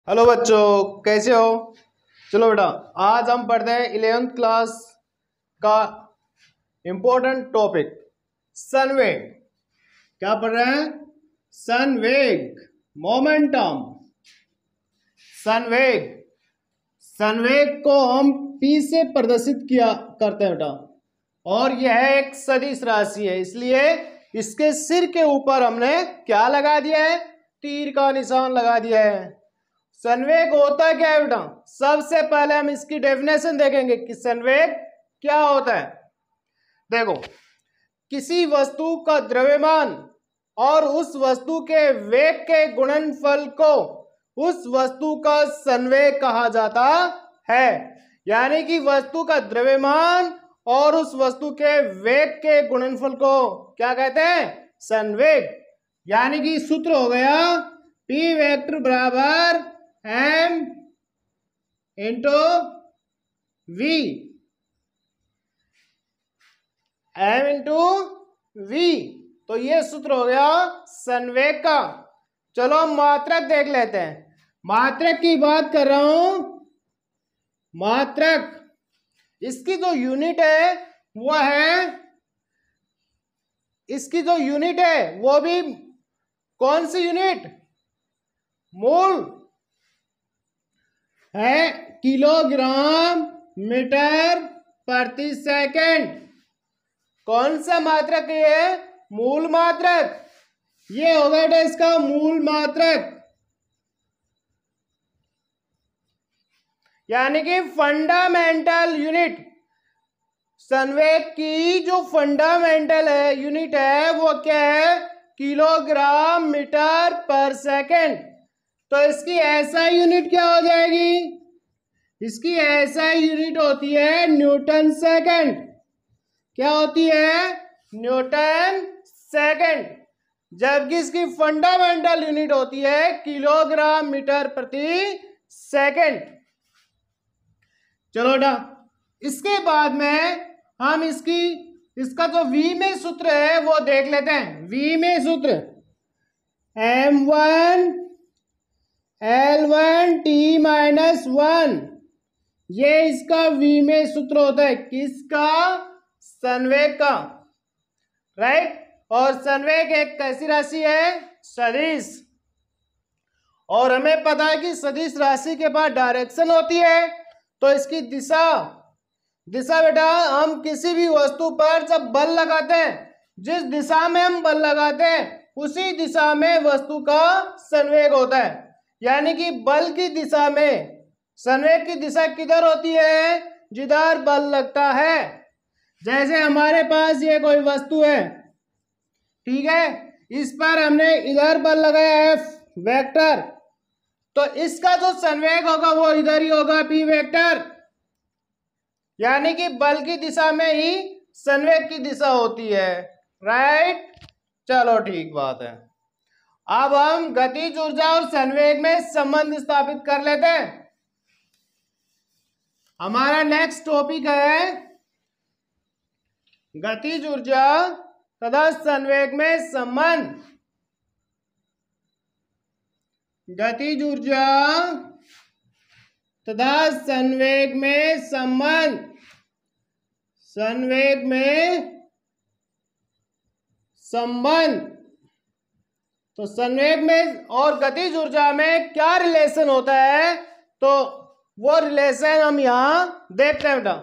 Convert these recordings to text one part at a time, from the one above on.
Hello बच्चों, कैसे हो। चलो बेटा, आज हम पढ़ते हैं 11th क्लास का इम्पोर्टेंट टॉपिक संवेग। क्या पढ़ रहे हैं? संवेग, मोमेंटम। संवेग संवेग को हम P से प्रदर्शित किया करते हैं बेटा, और यह एक सदिश राशि है, इसलिए इसके सिर के ऊपर हमने क्या लगा दिया है? तीर का निशान लगा दिया है। संवेग होता क्या है बेटा? सबसे पहले हम इसकी डेफिनेशन देखेंगे कि संवेग क्या होता है। देखो, किसी वस्तु का द्रव्यमान और उस वस्तु के वेग के गुणनफल को उस वस्तु का संवेग कहा जाता है। यानी कि वस्तु का द्रव्यमान और उस वस्तु के वेग के गुणनफल को क्या कहते हैं? संवेग। यानी कि सूत्र हो गया P वेक्टर बराबर M into V, M into V। तो ये सूत्र हो गया संवेग का। चलो हम मात्रक देख लेते हैं। मात्रक की बात कर रहा हूं। मात्रक, इसकी जो यूनिट है वो है, इसकी जो यूनिट है वो भी कौन सी यूनिट? मूल है किलोग्राम मीटर प्रति सेकंड। कौन सा मात्रक है? मूल मात्रक। ये हो गया इसका मूल मात्रक, यानी कि फंडामेंटल यूनिट। संवेग की जो फंडामेंटल है यूनिट है वो क्या है? किलोग्राम मीटर पर सेकंड। तो इसकी एसआई यूनिट क्या हो जाएगी? इसकी एसआई यूनिट होती है न्यूटन सेकंड। क्या होती है? Newton second. जबकि इसकी फंडामेंटल यूनिट होती है किलोग्राम मीटर प्रति सेकंड। चलो बेटा, इसके बाद में हम इसका जो V में सूत्र है वो देख लेते हैं। V में सूत्र M1 L1 T माइनस 1, ये इसका V में सूत्र होता है। किसका? संवेग का, राइट। और संवेग एक कैसी राशि है? सदिश। और हमें पता है कि सदिश राशि के पास डायरेक्शन होती है, तो इसकी दिशा बेटा, हम किसी भी वस्तु पर जब बल लगाते हैं, जिस दिशा में हम बल लगाते हैं उसी दिशा में वस्तु का संवेग होता है। यानी कि बल की दिशा में संवेग की दिशा किधर होती है? जिधर बल लगता है। जैसे हमारे पास ये कोई वस्तु है, ठीक है, इस पर हमने इधर बल लगाया है वेक्टर, तो इसका जो संवेग होगा वो इधर ही होगा, P वेक्टर। यानी कि बल की दिशा में ही संवेग की दिशा होती है, राइट। चलो ठीक बात है। अब हम गतिज ऊर्जा और संवेग में संबंध स्थापित कर लेते हैं। हमारा नेक्स्ट टॉपिक है गतिज ऊर्जा तथा संवेग में संबंध। गतिज ऊर्जा तथा संवेग में संबंध। संवेग में संबंध, तो संवेग में और गतिज ऊर्जा में क्या रिलेशन होता है? तो वो रिलेशन हम यहां देखते हैं बेटा।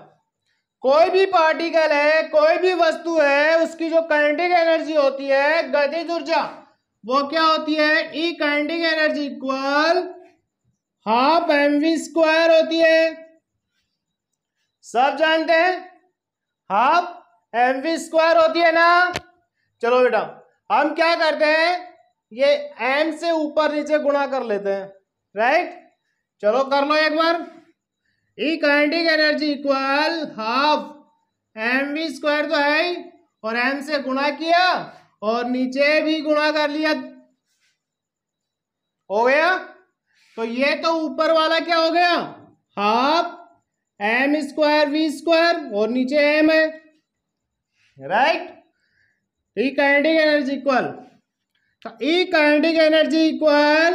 कोई भी पार्टिकल है, कोई भी वस्तु है, उसकी जो काइनेटिक एनर्जी होती है, गतिज ऊर्जा, वो क्या होती है? E kinetic energy equal half mv² होती है। सब जानते हैं हाफ mv² होती है ना। चलो बेटा, हम क्या करते हैं? ये m से ऊपर नीचे गुणा कर लेते हैं, राइट। चलो कर लो एक बार। E kinetic energy equal half mv² तो है ही, और m से गुणा किया और नीचे भी गुणा कर लिया, हो गया। तो ये तो ऊपर वाला क्या हो गया? हाफ m²v² और नीचे m है, right. E kinetic energy equal, E kinetic energy equal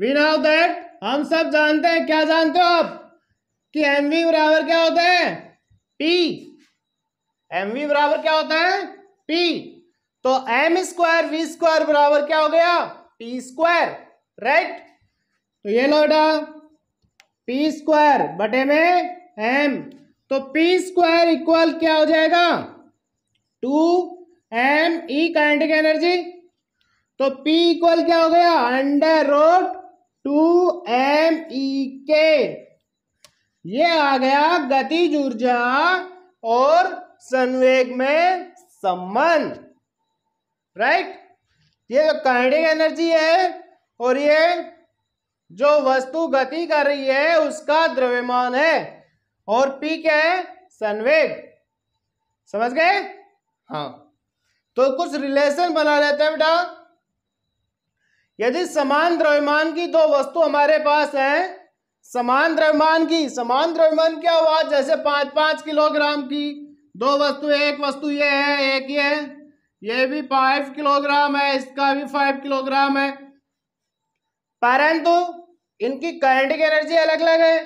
we know that, हम सब जानते हैं। क्या जानते हो आप कि एम वी बराबर क्या होता है? पी। एम वी बराबर क्या होता है? पी। तो एम स्क्वायर वी स्क्वायर बराबर क्या हो गया? P square, right. तो ये लो बेटा, पी स्क्वायर बटे में एम, तो पी स्क्वायर इक्वल क्या हो जाएगा? 2m ई काइनेटिक एनर्जी। तो P इक्वल क्या हो गया? अंडर रूट 2m ई के। ये आ गया गतिज ऊर्जा और संवेग में संबंध, राइट। ये जो काइनेटिक एनर्जी है और ये जो वस्तु गति कर रही है उसका द्रव्यमान है, और P क्या है? संवेग। समझ गए? हाँ, तो कुछ रिलेशन बना लेते हैं बेटा। यदि समान द्रव्यमान की दो वस्तु हमारे पास है, समान द्रव्यमान क्या हुआ? जैसे 5-5 किलोग्राम की दो वस्तु, एक वस्तु ये है, एक ये भी 5 किलोग्राम है, इसका भी 5 किलोग्राम है, परंतु इनकी काइनेटिक एनर्जी अलग अलग है।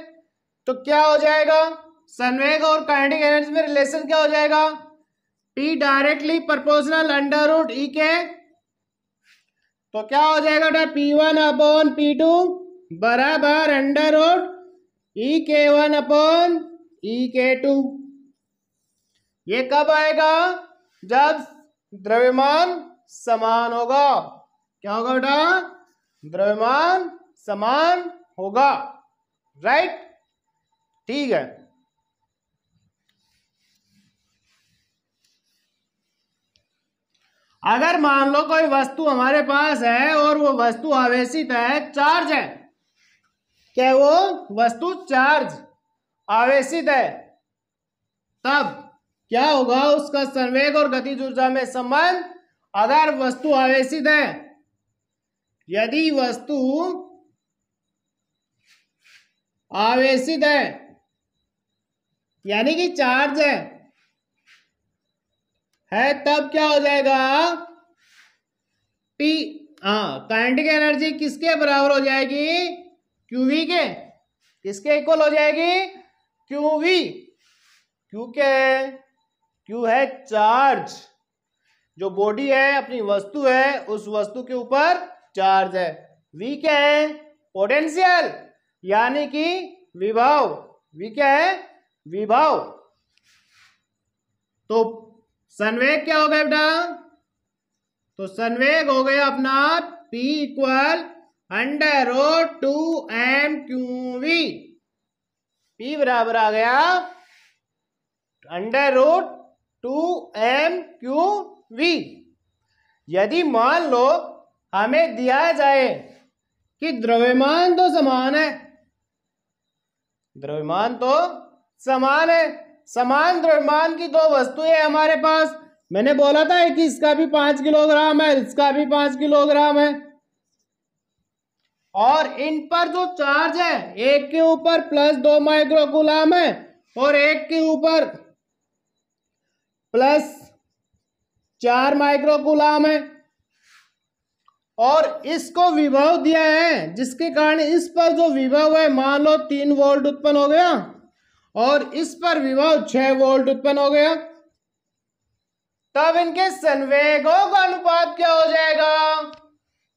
तो क्या हो जाएगा? संवेग और काइनेटिक एनर्जी में रिलेशन क्या हो जाएगा? P directly proportional under root E के। तो क्या हो जाएगा बेटा? P1 अपॉन P2 बराबर अंडर रूट ई के 1 अपॉन ई के 2। ये कब आएगा? जब द्रव्यमान समान होगा। क्या होगा बेटा? द्रव्यमान समान होगा, राइट। ठीक है। अगर मान लो कोई वस्तु हमारे पास है और वो वस्तु आवेशित है, चार्ज है, क्या वो वस्तु चार्ज आवेशित है, तब क्या होगा? उसका संवेग और गतिज ऊर्जा में संबंध। अगर वस्तु आवेशित है, यदि वस्तु आवेशित है यानी कि चार्ज है, तब क्या हो जाएगा? P, काइनेटिक एनर्जी किसके बराबर हो जाएगी? QV के। किसके इक्वल हो जाएगी? QV। Q क्या है? Q है चार्ज। जो बॉडी है, अपनी वस्तु है, उस वस्तु के ऊपर चार्ज है। V क्या है? पोटेंशियल यानी कि विभव। V क्या है? विभव। तो संवेग क्या हो गया बेटा? तो संवेग हो गया अपना P equal under root 2m QV। P बराबर आ गया अंडर रूट 2m QV। यदि मान लो हमें दिया जाए कि द्रव्यमान तो समान है, द्रव्यमान तो समान है, समान द्रव्यमान की दो वस्तुएं हमारे पास, मैंने बोला था कि इसका भी 5 किलोग्राम है, इसका भी 5 किलोग्राम है, और इन पर जो चार्ज है, एक के ऊपर +2 माइक्रोकूलम है और एक के ऊपर +4 माइक्रोकूलम है, और इसको विभव दिया है, जिसके कारण इस पर जो विभव है, मान लो 3 वोल्ट उत्पन्न हो गया और इस पर विभव 6 वोल्ट उत्पन्न हो गया, तब इनके संवेगों का अनुपात क्या हो जाएगा?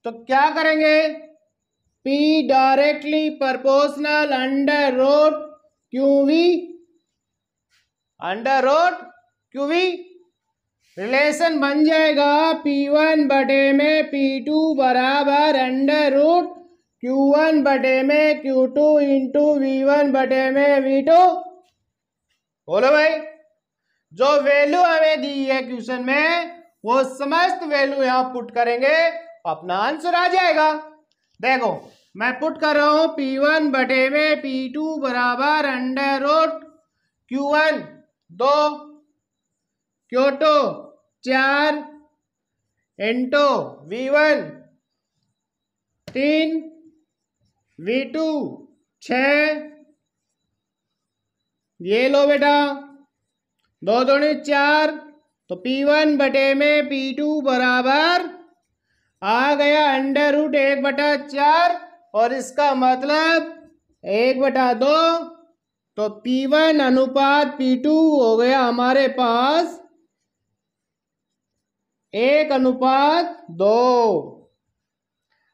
तो क्या करेंगे? P directly proportional under root QV, under root QV। Relation बन जाएगा P1 बटे में P2 बराबर अंडर रूट Q1 बटे में Q2 इंटू V1 बटे में V2। बोलो भाई, जो वैल्यू हमें दी है क्वेश्चन में, वो समस्त वैल्यू यहां पुट करेंगे, अपना आंसर आ जाएगा। देखो मैं पुट कर रहा हूं P1 बटे में P2 बराबर under root Q1 2 Q2 4 into V1 3 V2 6। ये लो बेटा, 2 दूनी 4, तो P1 बटे में P2 बराबर आ गया अंडर रूट 1/4 और इसका मतलब 1/2, तो P1 अनुपात P2 हो गया हमारे पास 1/2।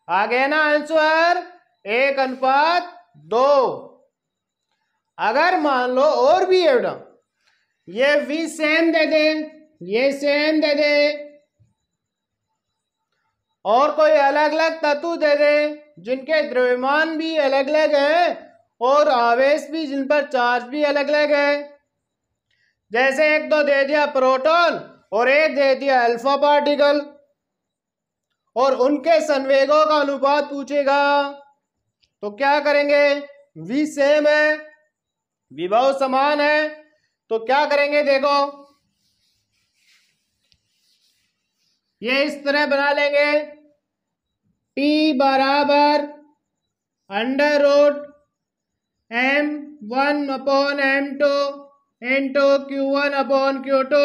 आ गया ना आंसर, 1/2। अगर मान लो और भी है बेटा, ये V सेम दे दे, ये सेम दे दे, और कोई अलग अलग तत्व दे दे जिनके द्रव्यमान भी अलग अलग है और आवेश भी, जिन पर चार्ज भी अलग अलग है। जैसे एक तो दे दिया प्रोटॉन और एक दे दिया अल्फा पार्टिकल, और उनके संवेगों का अनुपात पूछेगा तो क्या करेंगे? V सेम है, विभव समान है, तो क्या करेंगे? देखो ये इस तरह बना लेंगे, P बराबर √M1/M2 इंटू Q1/Q2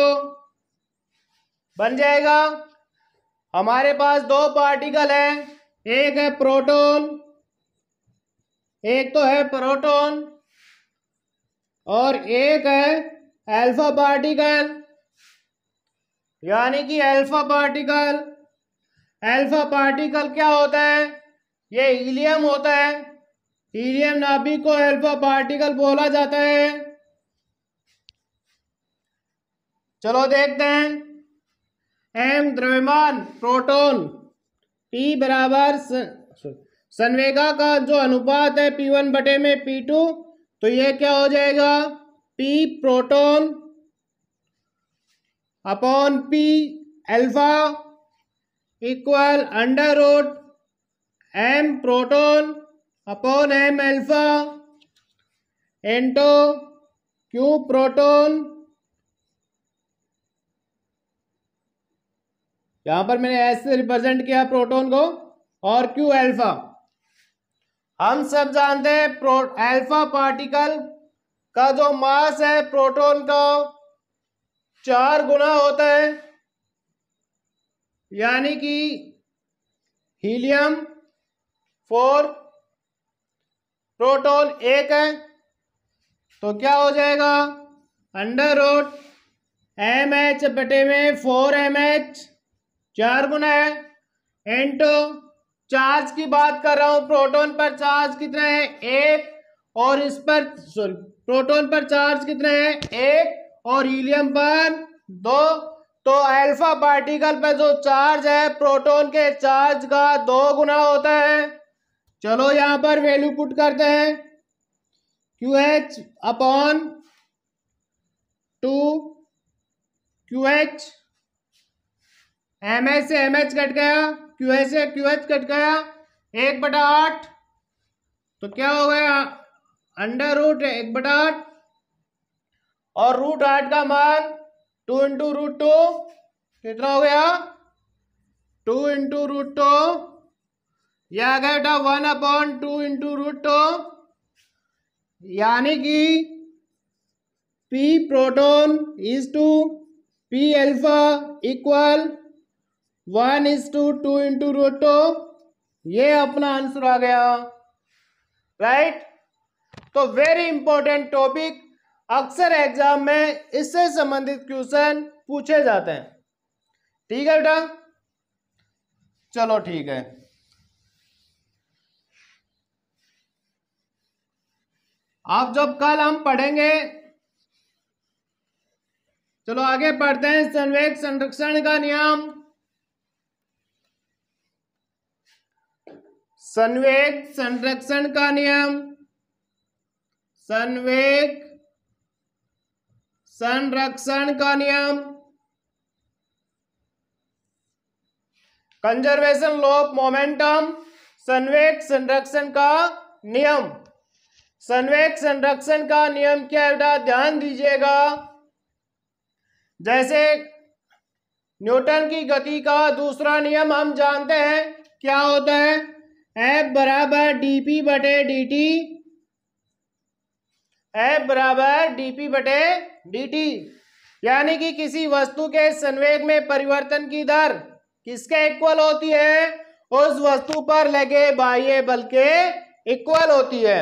बन जाएगा। हमारे पास दो पार्टिकल है, एक है प्रोटॉन, एक तो है प्रोटॉन, और एक है अल्फा पार्टिकल, यानी कि अल्फा पार्टिकल। अल्फा पार्टिकल क्या होता है? ये हीलियम होता है। हीलियम नाभिक को अल्फा पार्टिकल बोला जाता है। चलो देखते हैं। M द्रव्यमान प्रोटॉन, P बराबर संवेगा का जो अनुपात है P1/P2, तो ये क्या हो जाएगा? P proton upon P alpha equal √M proton upon M alpha into Q proton. यहां पर मैंने S से रिप्रेजेंट किया प्रोटॉन को, और Q अल्फा। हम सब जानते हैं अल्फा पार्टिकल का जो मास है प्रोटॉन का 4 गुना होता है, यानी कि हीलियम 4, प्रोटॉन 1 है, तो क्या हो जाएगा? √MH/4mH 4 गुना है, इंटू चार्ज की बात कर रहा हूं, प्रोटॉन पर चार्ज कितना है? 1, और इस पर प्रोटॉन पर चार्ज कितना है? 1, और हीलियम पर 2। तो अल्फा पार्टिकल पर जो चार्ज है प्रोटॉन के चार्ज का 2 गुना होता है। चलो यहां पर वैल्यू पुट करते हैं, QH अपॉन 2 QH, MH से MH कट गया, QH से QH कट गया, 1/8, तो क्या हो गया? √1/8, और √8 का मान 2 इंटू √2 कितना हो गया? 2 इंटू √2, यह आ गया बेटा 1/2 इंटू √2, यानी कि P proton is to P alpha equal 1:2 into √2। ये अपना आंसर आ गया, राइट। तो वेरी इंपॉर्टेंट टॉपिक, अक्सर एग्जाम में इससे संबंधित क्वेश्चन पूछे जाते हैं। ठीक है बेटा, चलो ठीक है। आप जब कल हम पढ़ेंगे, चलो आगे पढ़ते हैं। संवेग संरक्षण का नियम, संवेग संरक्षण का नियम, संवेग संरक्षण का नियम, कंजर्वेशन लॉ ऑफ मोमेंटम, संवेग संरक्षण का नियम। संवेग संरक्षण का नियम क्या है बेटा? ध्यान दीजिएगा। जैसे न्यूटन की गति का दूसरा नियम हम जानते हैं, क्या होता है? F बराबर dp/dt, F बराबर dp/dt, यानी कि किसी वस्तु के संवेग में परिवर्तन की दर किसके इक्वल होती है? उस वस्तु पर लगे बाह्य बल के इक्वल होती है।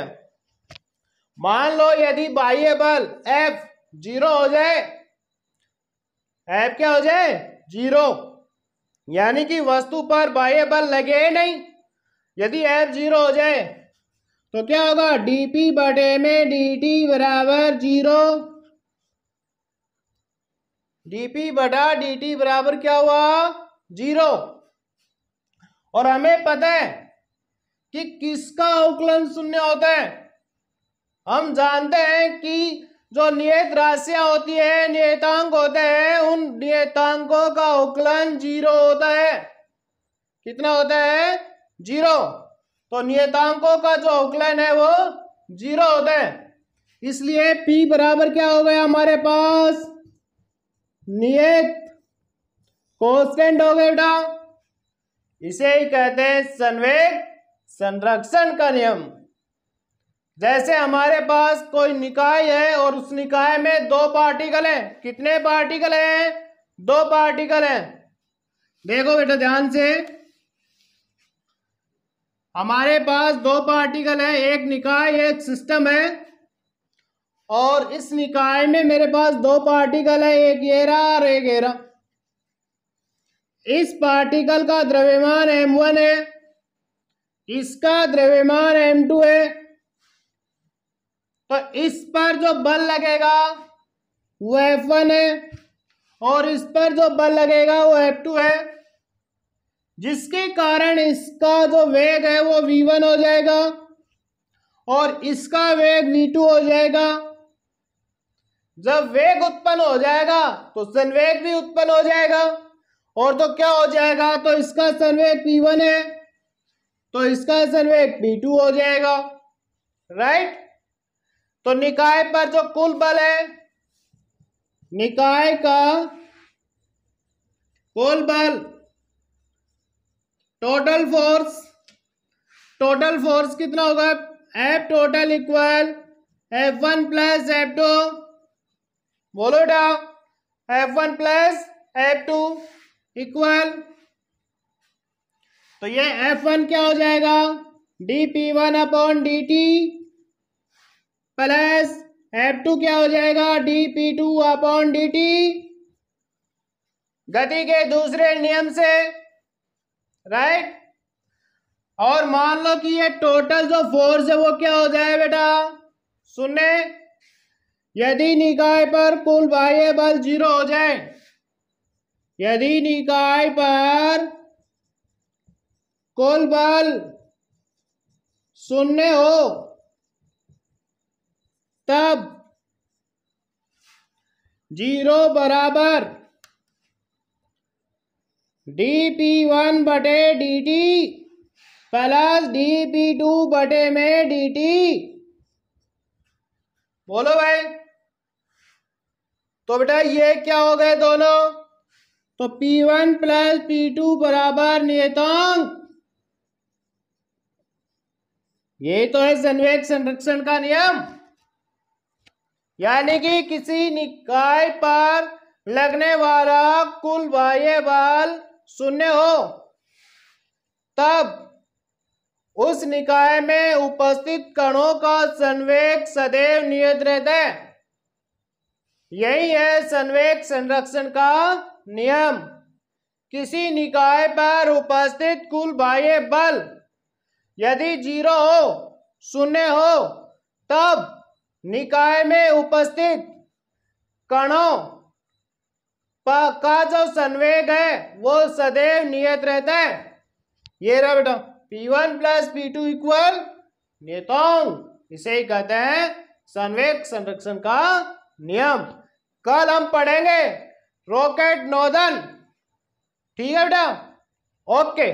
मान लो यदि बाह्य बल F 0 हो जाए, F क्या हो जाए 0, यानी कि वस्तु पर बाह्य बल लगे नहीं। यदि F 0 हो जाए तो क्या होगा, dp बटे में dt बराबर 0। dp बटा dt बराबर क्या हुआ 0। और हमें पता है कि किसका अवकलन शून्य होता है। हम जानते हैं कि जो नियत राशियां होती है, नियतांक होते हैं, उन नियतांकों का अवकलन 0 होता है। कितना होता है 0। तो नियतांकों का जो अवकलन है वो 0 होता है। इसलिए P बराबर क्या हो गया हमारे पास, नियत कांस्टेंट हो गया बेटा। इसे ही कहते हैं संवेग संरक्षण का नियम। जैसे हमारे पास कोई निकाय है और उस निकाय में 2 पार्टिकल हैं। कितने पार्टिकल हैं, 2 पार्टिकल हैं। देखो बेटा ध्यान से, हमारे पास 2 पार्टिकल हैं, एक निकाय एक सिस्टम है। और इस निकाय में मेरे पास 2 पार्टिकल है, एक ये रहा और एक ये रहा। इस पार्टिकल का द्रव्यमान m1 है, इसका द्रव्यमान m2 है। तो इस पर जो बल लगेगा वो F1 है और इस पर जो बल लगेगा वो F2 है, जिसके कारण इसका जो वेग है वो v1 हो जाएगा और इसका वेग v2 हो जाएगा। जब वेग उत्पन्न हो जाएगा तो संवेग भी उत्पन्न हो जाएगा। और तो क्या हो जाएगा, तो इसका संवेग p1 है तो इसका संवेग p2 हो जाएगा, राइट। तो निकाय पर जो कुल बल है, निकाय का कुल बल, टोटल फोर्स कितना होगा, F total equal F1 plus F2। बोलो बेटा, F1 प्लस F2 इक्वल, तो ये F1 क्या हो जाएगा, dp1 upon dt plus F2 क्या हो जाएगा, dp2 अपॉन dt। गति के दूसरे नियम से, राइट। और मान लो कि ये टोटल जो फोर्स है वो क्या हो जाए बेटा, शून्य। यदि निकाय पर कुल बाह्य बल 0 हो जाए, यदि निकाय पर कुल बल 0 हो, तब 0 बराबर dp1 बटे dt प्लस dp2 बटे में dt। बोलो भाई। तो बेटा ये क्या हो गए दोनों, तो p1 प्लस p2 बराबर नियतांक। ये तो है संवेग संरक्षण का नियम। यानी कि किसी निकाय पर लगने वाला कुल बाह्य बल 0 हो, तब उस निकाय में उपस्थित कणों का संवेग सदैव नियत रहता है। यही है संवेग संरक्षण का नियम। किसी निकाय पर उपस्थित कुल बाह्य बल यदि 0 हो, 0 हो, तब निकाय में उपस्थित कणों का जो संवेग है वो सदैव नियत रहता है। ये रहा बेटा p1 प्लस p2 इक्वल नियतांक। इसे ही कहते हैं संवेग संरक्षण का नियम। कल हम पढ़ेंगे रॉकेट नोजल। ठीक है बेटा, ओके।